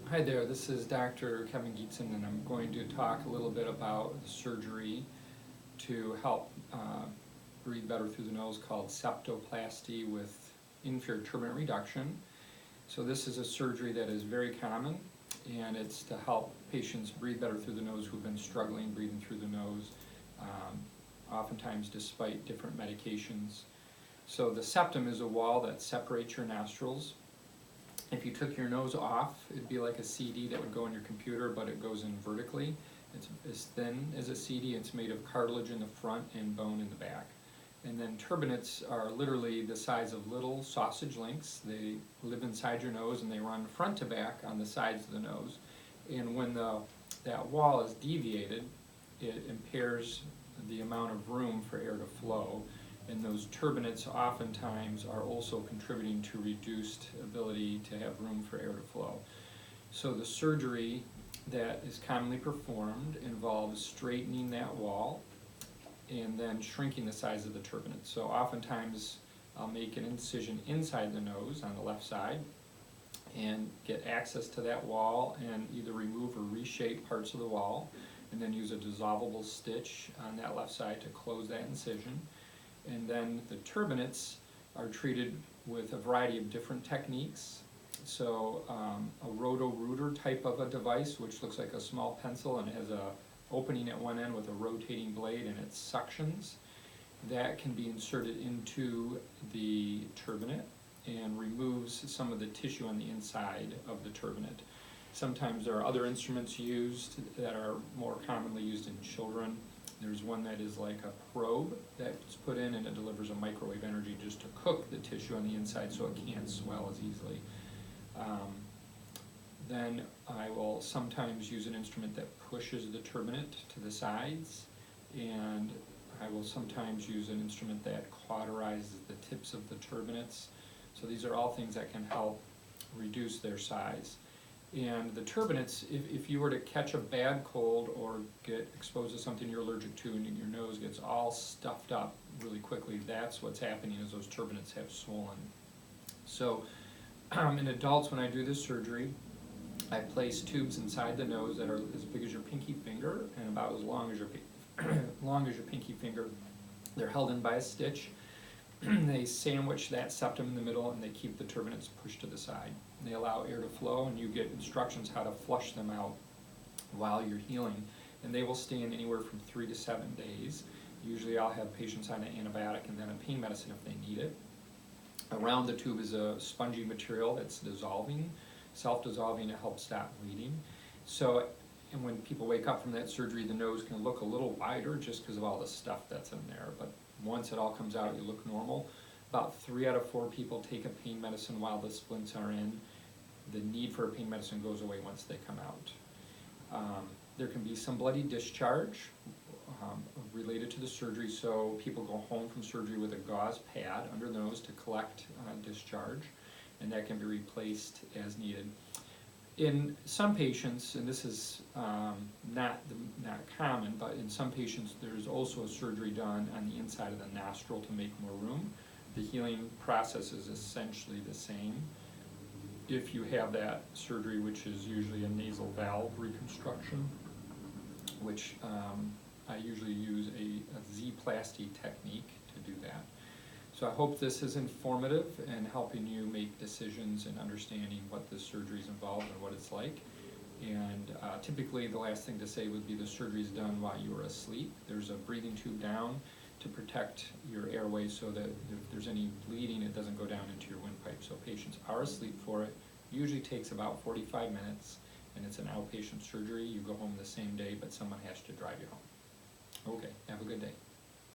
Hi there, this is Dr. Kevin Geetson, and I'm going to talk a little bit about surgery to help breathe better through the nose called septoplasty with inferior turbinate reduction. So this is a surgery that is very common, and it's to help patients breathe better through the nose who've been struggling breathing through the nose, oftentimes despite different medications. So the septum is a wall that separates your nostrils. If you took your nose off, it'd be like a CD that would go in your computer, but it goes in vertically. It's as thin as a CD. It's made of cartilage in the front and bone in the back. And then turbinates are literally the size of little sausage links. They live inside your nose and they run front to back on the sides of the nose. And when that wall is deviated, it impairs the amount of room for air to flow. And those turbinates oftentimes are also contributing to reduced ability to have room for air to flow. So the surgery that is commonly performed involves straightening that wall and then shrinking the size of the turbinate. So oftentimes I'll make an incision inside the nose on the left side and get access to that wall and either remove or reshape parts of the wall, and then use a dissolvable stitch on that left side to close that incision. And then the turbinates are treated with a variety of different techniques. So a roto-rooter type of a device, which looks like a small pencil and has a opening at one end with a rotating blade and it suctions. That can be inserted into the turbinate and removes some of the tissue on the inside of the turbinate. Sometimes there are other instruments used that are more commonly used in children. There's one that is like a probe that's put in and it delivers a microwave energy just to cook the tissue on the inside so it can't swell as easily. Then I will sometimes use an instrument that pushes the turbinate to the sides, and I will sometimes use an instrument that cauterizes the tips of the turbinates. So these are all things that can help reduce their size. And the turbinates, if you were to catch a bad cold or get exposed to something you're allergic to and your nose gets all stuffed up really quickly, that's what's happening, is those turbinates have swollen. So in adults, when I do this surgery, I place tubes inside the nose that are as big as your pinky finger and about as long as your pinky finger. They're held in by a stitch. They sandwich that septum in the middle and they keep the turbinates pushed to the side. They allow air to flow, and you get instructions how to flush them out while you're healing. And they will stay in anywhere from 3 to 7 days. Usually I'll have patients on an antibiotic and then a pain medicine if they need it. Around the tube is a spongy material that's dissolving, self-dissolving to help stop bleeding. So, and when people wake up from that surgery, the nose can look a little wider just because of all the stuff that's in there. But once it all comes out, you look normal. About 3 out of 4 people take a pain medicine while the splints are in. The need for a pain medicine goes away once they come out. There can be some bloody discharge related to the surgery, so people go home from surgery with a gauze pad under the nose to collect discharge, and that can be replaced as needed. In some patients, and this is not common, but in some patients there's also a surgery done on the inside of the nostril to make more room. The healing process is essentially the same if you have that surgery, which is usually a nasal valve reconstruction, which I usually use a Z-plasty technique to do that. So I hope this is informative and helping you make decisions and understanding what this surgery is involved and what it's like. And typically the last thing to say would be the surgery is done while you are asleep. There's a breathing tube down to protect your airway so that if there's any bleeding, it doesn't go down into your windpipe. So patients are asleep for it. Usually takes about 45 minutes, and it's an outpatient surgery. You go home the same day, but someone has to drive you home. Okay, have a good day.